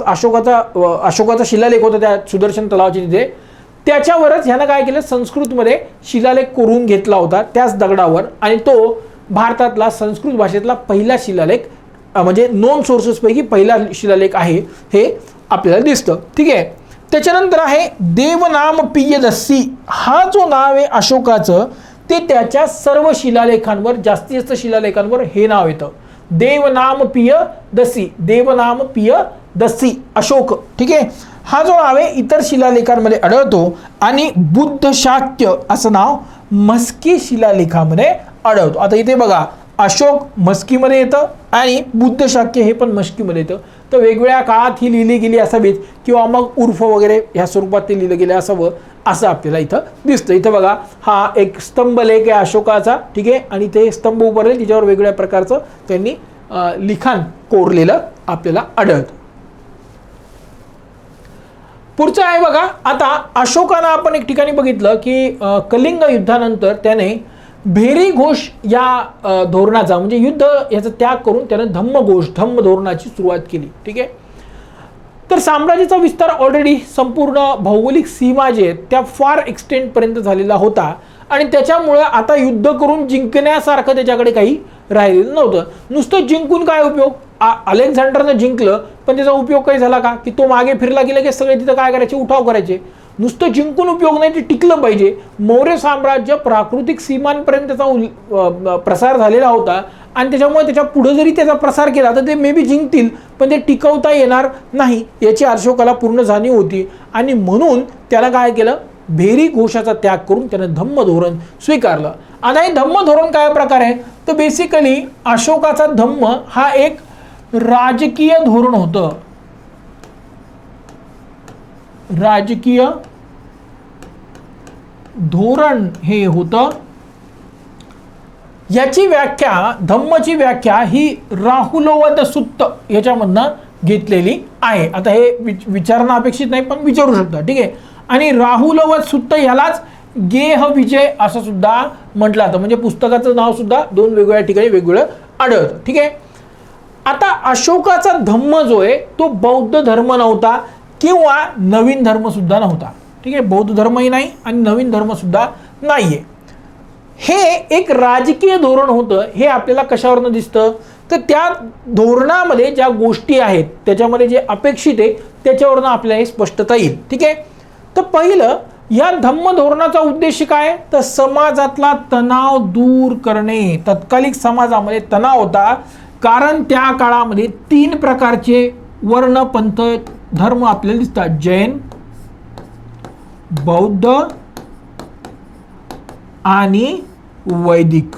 अशोकाचा शिलालेख होता त्या सुदर्शन तलावाची तिथे, त्याच्यावरच ह्यानं काय केलं, संस्कृतमध्ये शिलालेख करून घेतला होता त्याच दगडावर आणि तो भारतातला संस्कृत भाषेतला पहिला शिलालेख म्हणजे नोन सोर्सेसपैकी पहिला शिलालेख आहे हे आपल्याला दिसतं. ठीक आहे, त्याच्यानंतर आहे देवनाम पियदस्सी. हा जो नाव आहे अशोकाचं ते त्याच्या सर्व शिलालेखांवर, जास्तीत जास्त शिलालेखांवर हे नाव येतं, देवनाम पियदस्सी, देवनाम पियदस्सी अशोक. ठीक आहे, हा जो नाव आहे इतर शिलालेखांमध्ये आढळतो आणि बुद्ध शाक्य असं नाव मस्की शिलालेखामध्ये आढळतो. आता इथे बघा, अशोक मस्कीमध्ये येतं आणि बुद्ध शाक्य हे पण मस्कीमध्ये येतं. तर वेगवेगळ्या काळात ही लिहिली गेली असावीत किंवा मग उर्फ वगैरे ह्या स्वरूपात ते लिहिलं गेलं असावं असं आपल्याला इथं दिसतं. इथं बघा, हा एक स्तंभलेख आहे अशोकाचा. ठीक आहे, आणि ते स्तंभ उभारले तिच्यावर वेगवेगळ्या प्रकारचं त्यांनी लिखाण कोरलेलं आपल्याला आढळतं. पुढचं आहे बघा, आता अशोकानं आपण एक ठिकाणी बघितलं की कलिंग युद्धानंतर त्याने भेरी घोष या धोरणाचा म्हणजे युद्ध याचा त्याग करून त्याने धम्म धोरणाची सुरुवात केली. ठीक आहे, तर साम्राज्याचा विस्तार ऑलरेडी संपूर्ण भौगोलिक सीमा जे आहेत त्या फार एक्सटेंटपर्यंत झालेला होता आणि त्याच्यामुळे आता युद्ध करून जिंकण्यासारखं त्याच्याकडे काही राहिलेलं नव्हतं. नुसतं जिंकून काय उपयोग, अलेक्झांडरनं जिंकलं पण त्याचा उपयोग काही झाला का, की तो मागे फिरला गेला की सगळे तिथं काय करायचे, उठाव करायचे. नुसतं जिंकून उपयोग नाही, ते टिकलं पाहिजे. मौर्य साम्राज्य प्राकृतिक सीमांपर्यंत त्याचा प्रसार झालेला होता आणि त्याच्यामुळे त्याच्या पुढे जरी त्याचा प्रसार केला तर ते मे बी जिंकतील पण ते टिकवता येणार नाही याची अशोकाला पूर्ण जाणीव होती आणि म्हणून त्याला काय केलं, भेरी घोषाचा त्याग करून त्यानं धम्म धोरण स्वीकारलं. आता हे धम्म धोरण काय प्रकार आहे, तर बेसिकली अशोकाचा धम्म हा एक राजकीय धोरण होतं. राजकीय धोरण हे होतं. याची व्याख्या, धम्मची व्याख्या ही राहुलवद सुत्त याच्यामधनं घेतलेली आहे. आता हे विचारणं अपेक्षित नाही पण विचारू शकता. ठीक आहे, आणि राहुलवद सुत्त यालाच गेह विजय असं सुद्धा म्हटलं जातं. म्हणजे पुस्तकाचं नाव सुद्धा दोन वेगवेगळ्या ठिकाणी वेगवेगळं आढळतं. ठीक आहे, आता अशोकाचा धम्म जो आहे तो बौद्ध धर्म नव्हता किंवा नवीन धर्म सुद्धा नव्हता. ठीक आहे, बौद्ध धर्मही नाही आणि नवीन धर्म सुद्धा नाहीये. हे एक राजकीय धोरण होतं. हे आपल्याला कशावरनं दिसतं, तर त्या धोरणामध्ये ज्या गोष्टी आहेत त्याच्यामध्ये जे अपेक्षित आहे त्याच्यावरनं आपल्याला हे स्पष्टता येईल. ठीक आहे, तर पहिलं या धम्म धोरणाचा उद्देश काय, तर समाजातला तणाव दूर करणे. तत्कालिक समाजामध्ये तणाव होता कारण त्या काळामध्ये 3 प्रकारचे वर्ण पंथ धर्म आपल्याला दिसतात, जैन, बौद्ध आणि वैदिक.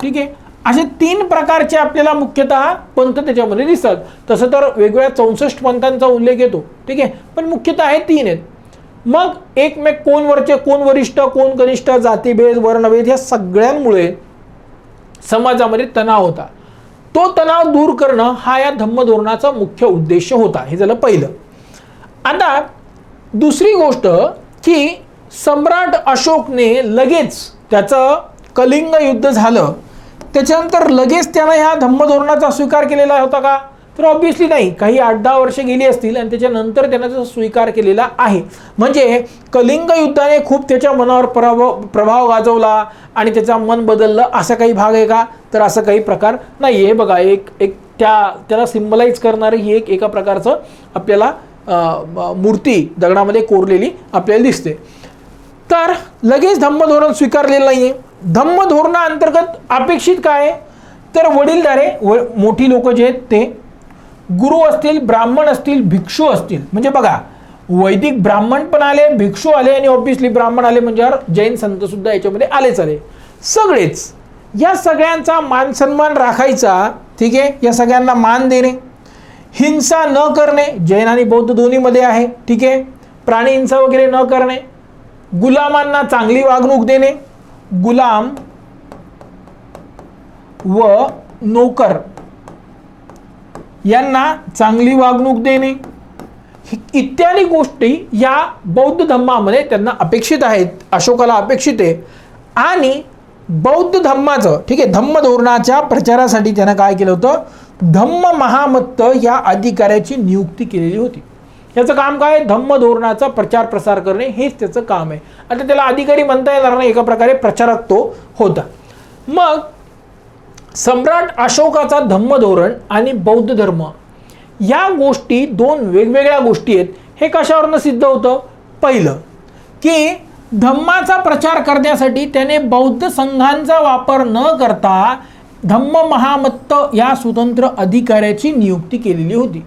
ठीक आहे, असे 3 प्रकारचे आपल्याला मुख्यतः पंथ त्याच्यामध्ये दिसतात. तसं तर वेगवेगळ्या 64 पंथांचा उल्लेख येतो. ठीक आहे, पण मुख्यतः हे 3 आहेत. मग एकमेक कोण वरचे कोण वरिष्ठ कोण कनिष्ठ, जातीभेद वर्णभेद ह्या सगळ्यांमुळे समाजामध्ये तणाव होता. तो तणाव दूर करणं हा या धम्म धोरणाचा मुख्य उद्देश होता. हे झालं पहिलं. आता दुसरी गोष्ट की सम्राट अशोकने लगेच त्याचं कलिंग युद्ध झालं त्याच्यानंतर लगेच त्यानं ह्या धम्म धोरणाचा स्वीकार केलेला होता का, तर ऑब्व्हियसली नाही. काही 8-10 वर्ष गेली असतील आणि त्याच्यानंतर त्यानं त्याचा स्वीकार केलेला आहे. म्हणजे कलिंग युद्धाने खूप त्याच्या मनावर प्रभाव गाजवला आणि त्याचा मन बदललं असा काही भाग आहे का, तर असं काही प्रकार नाही. हे बघा, एक त्याला सिम्बलाइज करणारी ही एका प्रकारचं आपल्याला मूर्ती दगडामध्ये कोरलेली आपल्याला दिसते. तर लगेच धम्म धोरण स्वीकारलेलं नाहीये. धम्म धोरणाअंतर्गत अपेक्षित काय, तर वडीलधारे मोठी लोक जे आहेत ते गुरु असतील, ब्राह्मण असतील, भिक्षू असतील. म्हणजे बघा, वैदिक ब्राह्मण पण आले, भिक्षू आले आणि ऑब्व्हियसली ब्राह्मण आले म्हणजे जैन संत सुद्धा याच्यामध्ये आलेच आले. सगळेच या सगळ्यांचा मान सन्मान राखायचा ठीक आहे, या सगळ्यांना मान देणे, हिंसा न करणे, जैन आणि बौद्ध दोन्हीमध्ये आहे, ठीक आहे, प्राणी हिंसा वगैरे न करणे, गुलामांना चांगली वागणूक देणे, गुलाम व नोकर यांना चांगली वागणूक देणे, इत्यादी गोष्टी या बौद्ध धम्मामध्ये त्यांना अपेक्षित आहेत, अशोकाला अपेक्षित आहे. आणि बौद्ध धम्माचं, ठीक आहे, धम्म धोरणाच्या प्रचारासाठी त्यानं काय केलं होतं, धम्म महामत्त या अधिकाऱ्याची नियुक्ती केलेली होती. याचं काम काय, धम्म धोरणाचा प्रचार प्रसार करणे हेच त्याचं काम आहे. आता त्याला अधिकारी म्हणता येणार नाही, एका प्रकारे प्रचारक तो होता. मग सम्राट अशोकाचा धम्म धोरण आणि बौद्ध धर्म या गोष्टी दोन वेगवेगळ्या गोष्टी आहेत. हे कशावरनं सिद्ध होतं, पहिलं की धम्माचा प्रचार करण्यासाठी त्याने बौद्ध संघांचा वापर न करता धम्म महामत्त या स्वतंत्र अधिकाऱ्याची नियुक्ती केलेली होती.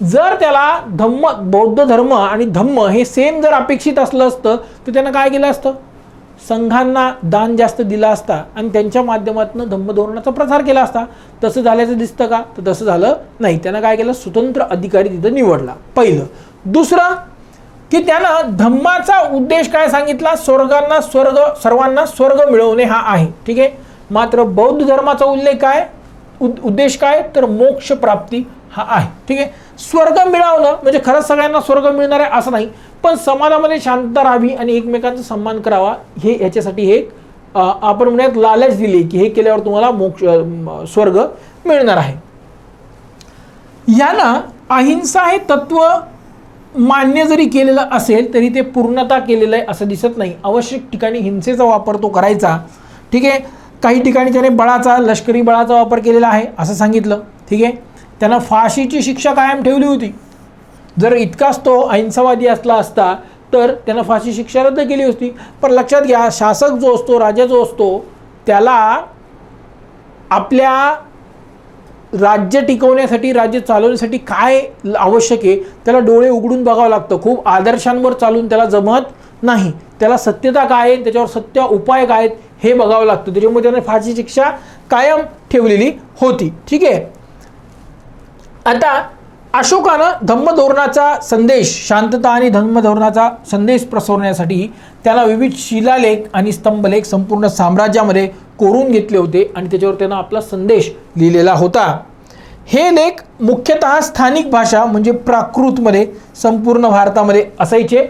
जर त्याला बौद्ध धर्म आणि धम्म हे सेम जर अपेक्षित असलं असतं तर त्यानं काय केलं असतं, संघांना दान जास्त दिला असता आणि त्यांच्या माध्यमातून धम्म धोरणाचा प्रसार केला असता. तसं झाल्याचं दिसतं का, तर तसं झालं नाही. त्यानं काय केलं, स्वतंत्र अधिकारी तिथं निवडला, पहिलं. दुसरं की त्यानं धम्माचा उद्देश काय सांगितला, सर्वांना स्वर्ग मिळवणे हा आहे, ठीक आहे. मात्र बौद्ध धर्माचा उल्लेख काय, उद्देश काय, तर मोक्ष प्राप्ती हा आहे, ठीक आहे. स्वर्ग मिळवणं म्हणजे खरंच सगळ्यांना स्वर्ग मिळणार आहे असं नाही, पण समाजामध्ये शांतता राहावी आणि एकमेकांचा सन्मान करावा हे याच्यासाठी हे आपण म्हणूयात लालच दिली की हे केल्यावर तुम्हाला मोक्ष स्वर्ग मिळणार आहे. यानं अहिंसा हे तत्व मान्य जरी केलेलं असेल तरी ते पूर्णता केलेलं आहे असं दिसत नाही. आवश्यक ठिकाणी हिंसेचा वापर तो करायचा, ठीक आहे. काही ठिकाणी त्याने बळाचा, लष्करी बळाचा वापर केलेला आहे असं सांगितलं, ठीक आहे. त्यानं फाशीची शिक्षा कायम ठेवली होती. जर इतकाच तो अहिंसावादी असला असता तर त्यानं फाशी शिक्षा रद्द केली होती. पण लक्षात घ्या, शासक जो असतो, राजा जो असतो, त्याला आपल्या राज्य टिकवण्यासाठी, राज्य चालवण्यासाठी काय आवश्यक आहे त्याला डोळे उघडून बघावं लागतं. खूप आदर्शांवर चालून त्याला जमत नाही. त्याला सत्यता काय आहे, त्याच्यावर सत्य उपाय काय आहेत हे बघावं लागतं. त्याच्यामुळे त्याने फाशी शिक्षा कायम ठेवलेली होती, ठीक आहे. आता अशोकानं धम्म धोरणाचा संदेश, शांतता आणि धम्म धोरणाचा संदेश पसरवण्यासाठी त्याला विविध शिलालेख आणि स्तंभलेख संपूर्ण साम्राज्यामध्ये कोरून घेतले होते आणि त्याच्यावर त्यानं आपला संदेश लिहिलेला होता. हे लेख मुख्यतः स्थानिक भाषा म्हणजे प्राकृतमध्ये संपूर्ण भारतामध्ये असायचे.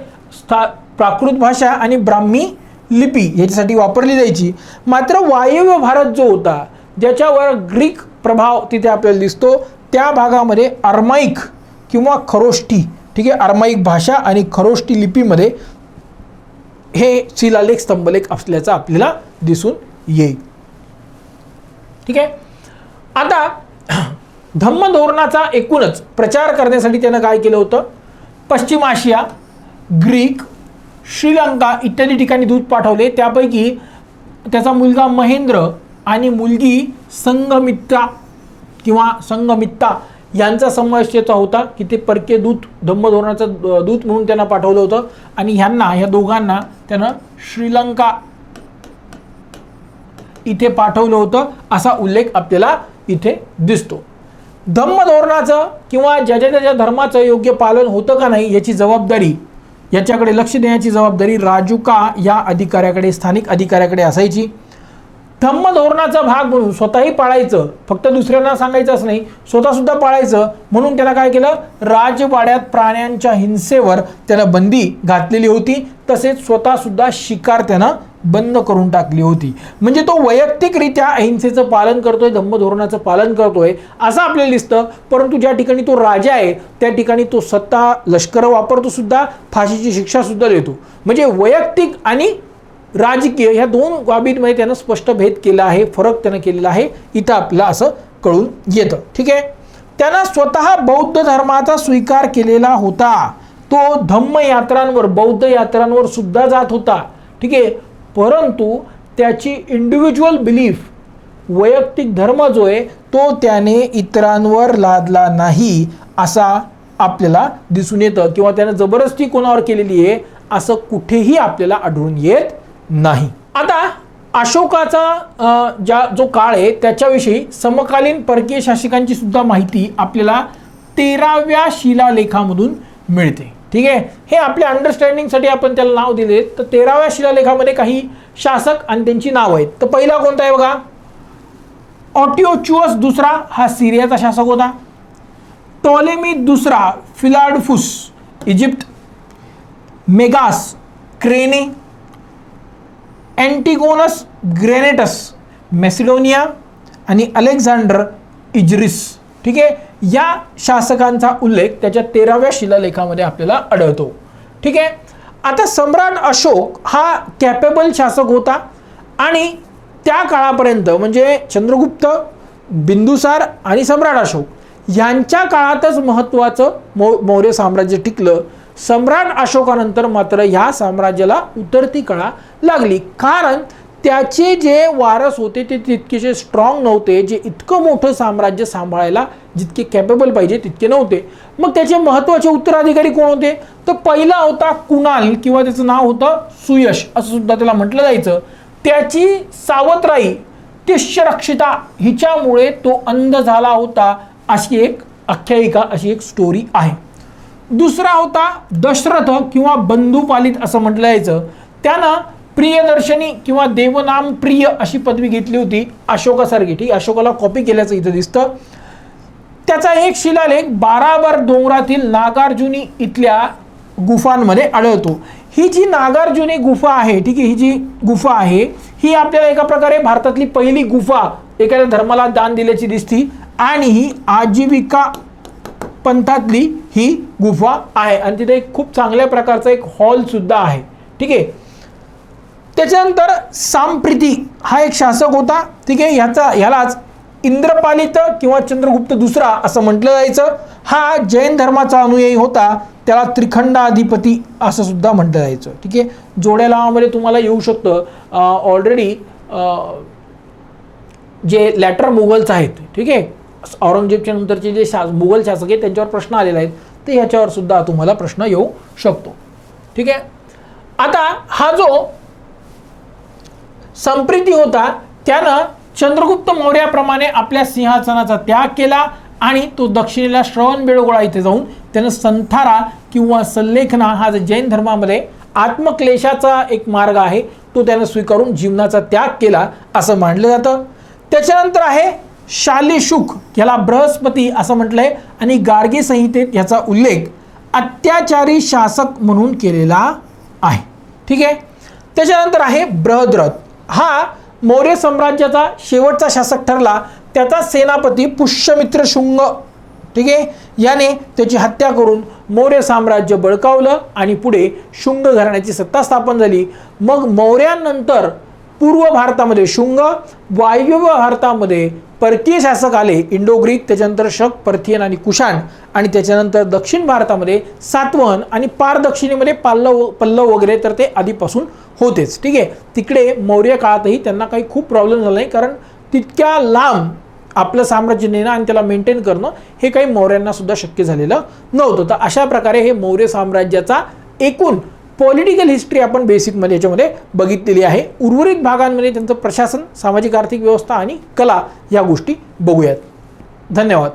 प्राकृत भाषा आणि ब्राह्मी लिपी याच्यासाठी वापरली जायची. मात्र वायव्य भारत जो होता, ज्याच्यावर ग्रीक प्रभाव तिथे आपल्याला दिसतो, त्या भागामध्ये अरमाईक किंवा खरोष्टी, ठीक आहे, अरमाईक भाषा आणि खरोष्टी लिपीमध्ये हे शिलालेख स्तंभलेख असल्याचं आपल्याला दिसून येईल, ठीक आहे. आता धम्म धोरणाचा एकूणच प्रचार करण्यासाठी त्यानं काय केलं होतं, पश्चिम आशिया, ग्रीक, श्रीलंका इत्यादी ठिकाणी दूत पाठवले. त्यापैकी त्याचा मुलगा महेंद्र आणि मुलगी संगमित्ता यांचा समावेश त्याचा होता की ते परकीय दूत, धम्म धोरणाचं दूत म्हणून त्यांना पाठवलं होतं. आणि ह्या दोघांना त्यानं श्रीलंका इथे पाठवलं होतं असा उल्लेख आपल्याला इथे दिसतो. धम्म धोरणाचं किंवा ज्याच्या त्याच्या धर्माचं योग्य पालन होतं का नाही याची जबाबदारी, याच्याकडे लक्ष देण्याची जबाबदारी राजुका या अधिकाऱ्याकडे, स्थानिक अधिकाऱ्याकडे असायची. धम्म धोरणाचा भाग म्हणून स्वतःही पाळायचं, फक्त दुसऱ्यांना सांगायचंच नाही, स्वतःसुद्धा पाळायचं म्हणून त्याला काय केलं, राजवाड्यात प्राण्यांच्या हिंसेवर त्यानं बंदी घातलेली होती. तसेच स्वतःसुद्धा शिकार त्यानं बंद करून टाकली होती. म्हणजे तो वैयक्तिकरित्या अहिंसेचं पालन करतोय, धम्म धोरणाचं पालन करतोय असं आपल्याला दिसतं. परंतु ज्या ठिकाणी तो राजा आहे त्या ठिकाणी तो सत्ता, लष्कर वापरतो सुद्धा, फाशीची शिक्षा सुद्धा देतो. म्हणजे वैयक्तिक आणि राजकीय ह्या दोन बाबींमध्ये त्यानं स्पष्ट भेद केला आहे, फरक त्यानं केलेला आहे. इथं आपल्याला असं कळून येतं, ठीक आहे. त्यानं स्वतः बौद्ध धर्माचा स्वीकार केलेला होता. तो धम्म यात्रांवर, बौद्ध यात्रांवर सुद्धा जात होता, ठीक आहे. परंतु त्याची इंडिव्हिज्युअल बिलीफ, वैयक्तिक धर्म जो आहे तो त्याने इतरांवर लादला नाही असा आपल्याला दिसून येतं. किंवा त्यानं जबरदस्ती कोणावर केलेली आहे असं कुठेही आपल्याला आढळून येत नाही. आता अशोकाचा जो काळ आहे त्याच्याविषयी समकालीन परकीय शासकांची सुद्धा माहिती आपल्याला 13व्या शिलालेखामधून मिळते. ठीक आहे, हे आपल्या अंडरस्टँडिंगसाठी आपण त्याला नाव दिले. तर 13व्या शिलालेखामध्ये काही शासक आणि त्यांची नाव आहेत. तर पहिला कोणता आहे बघा, ऑटिओचुअस दुसरा हा सिरियाचा शासक होता. टॉलेमी दुसरा फिलाडफुस इजिप्त, मेगास क्रेने, एंटिगोनस ग्रेनेटस मॅसिडोनिया आणि अलेक्झांडर इजरिस. ठीक आहे, या शासकांचा उल्लेख त्याच्या 13व्या शिलालेखामध्ये आपल्याला आढळतो. ठीक आहे, आता सम्राट अशोक हा कॅपेबल शासक होता आणि त्या काळापर्यंत म्हणजे चंद्रगुप्त, बिंदुसार आणि सम्राट अशोक यांच्या काळातच महत्त्वाचं मौर्य साम्राज्य टिकलं. सम्राट अशोकानंतर मात्र ह्या साम्राज्याला उतरती कळा लागली, कारण त्याचे जे वारस होते ते तितकेसे स्ट्रॉंग नव्हते, जे इतकं मोठं साम्राज्य सांभाळायला जितके कॅपेबल पाहिजे तितके नव्हते. मग त्याचे महत्त्वाचे उत्तराधिकारी कोण होते, तर पहिला होता कुणाल किंवा त्याचं नाव होतं सुयश असं सुद्धा त्याला म्हटलं जायचं. त्याची सावत्राई तिष्यरक्षिता हिच्यामुळे तो अंध झाला होता अशी एक आख्यायिका, अशी एक स्टोरी आहे. दुसरा होता दशरथ किंवा बंधुपालित असं म्हटलं जायचं. त्यानं प्रियदर्शनी किंवा देवनाम प्रिय अशी पदवी घेतली होती अशोकासारखी. ठीक, अशोकाला कॉपी केल्याचं इथं दिसतं. त्याचा एक शिलालेख 12 डोंगरातील नागार्जुनी इथल्या गुफांमध्ये आढळतो. ही जी नागार्जुनी गुफा आहे, ठीक आहे, ही जी गुफा आहे ही आपल्याला एका प्रकारे भारतातली पहिली गुफा एखाद्या धर्माला दान दिल्याची दिसती आणि ही आजीविका पंथातली ही गुफा आहे आणि तिथे एक खूप चांगल्या प्रकारचा एक हॉल सुद्धा आहे. ठीक आहे, त्याच्यानंतर सांप्रीती हा एक शासक होता. ठीक आहे, ह्यालाच इंद्रपालित किंवा चंद्रगुप्त दुसरा असं म्हटलं जायचं. हा जैन धर्माचा अनुयायी होता, त्याला त्रिखंडाधिपती असं सुद्धा म्हटलं जायचं. ठीक आहे, जोड्या लावामध्ये तुम्हाला येऊ शकतं. ऑलरेडी जे लॅटर मुघल्स आहेत, ठीक आहे, औरंगजेबच्या नंतरचे जे मुघल शासक आहेत त्यांच्यावर प्रश्न आलेले आहेत, तर ह्याच्यावर सुद्धा तुम्हाला प्रश्न येऊ शकतो. ठीक आहे, आता हा जो संप्रीती होता त्यानं चंद्रगुप्त मौर्याप्रमाणे आपल्या सिंहासनाचा त्याग केला आणि तो दक्षिणेला श्रवणबेळगोळा इथे जाऊन त्यानं संथारा किंवा सल्लेखना हा जो जैन धर्मामध्ये आत्मक्लेशाचा एक मार्ग आहे तो त्यानं स्वीकारून जीवनाचा त्याग केला असं मानलं जातं. त्याच्यानंतर आहे शालिशुक, याला बृहस्पती असं म्हटलंय आणि गार्गी संहितेत याचा उल्लेख अत्याचारी शासक म्हणून केलेला आहे. ठीक आहे, त्याच्यानंतर आहे बृहद्रथ. हा मौर्य साम्राज्याचा शेवटचा शासक ठरला. त्याचा सेनापती पुष्यमित्र शुंग, ठीक आहे, याने त्याची हत्या करून मौर्य साम्राज्य बळकावलं आणि पुढे शुंग घराण्याची सत्ता स्थापन झाली. मग मौर्यांनंतर पूर्व भारतामध्ये शुंग, वायव्य भारतामध्ये परकीय शासक आले, इंडो ग्रीक, त्याच्यानंतर शक, पर्थियन आणि कुशाण, आणि त्याच्यानंतर दक्षिण भारतामध्ये सातवहन आणि पार दक्षिणेमध्ये पल्लव वगैरे तर ते आधीपासून होतेच. ठीक आहे, तिकडे मौर्य काळातही त्यांना काही खूप प्रॉब्लेम झाला नाही, कारण तितक्या लांब आपलं साम्राज्य नेणं आणि त्याला मेंटेन करणं हे काही मौर्यांना सुद्धा शक्य झालेलं नव्हतं. तर अशा प्रकारे हे मौर्य साम्राज्याचा एकूण पॉलिटिकल हिस्ट्री आपण बेसिकमध्ये याच्यामध्ये बघितलेली आहे. उर्वरित भागांमध्ये त्यांचं प्रशासन, सामाजिक आर्थिक व्यवस्था आणि कला या गोष्टी बघूयात. धन्यवाद.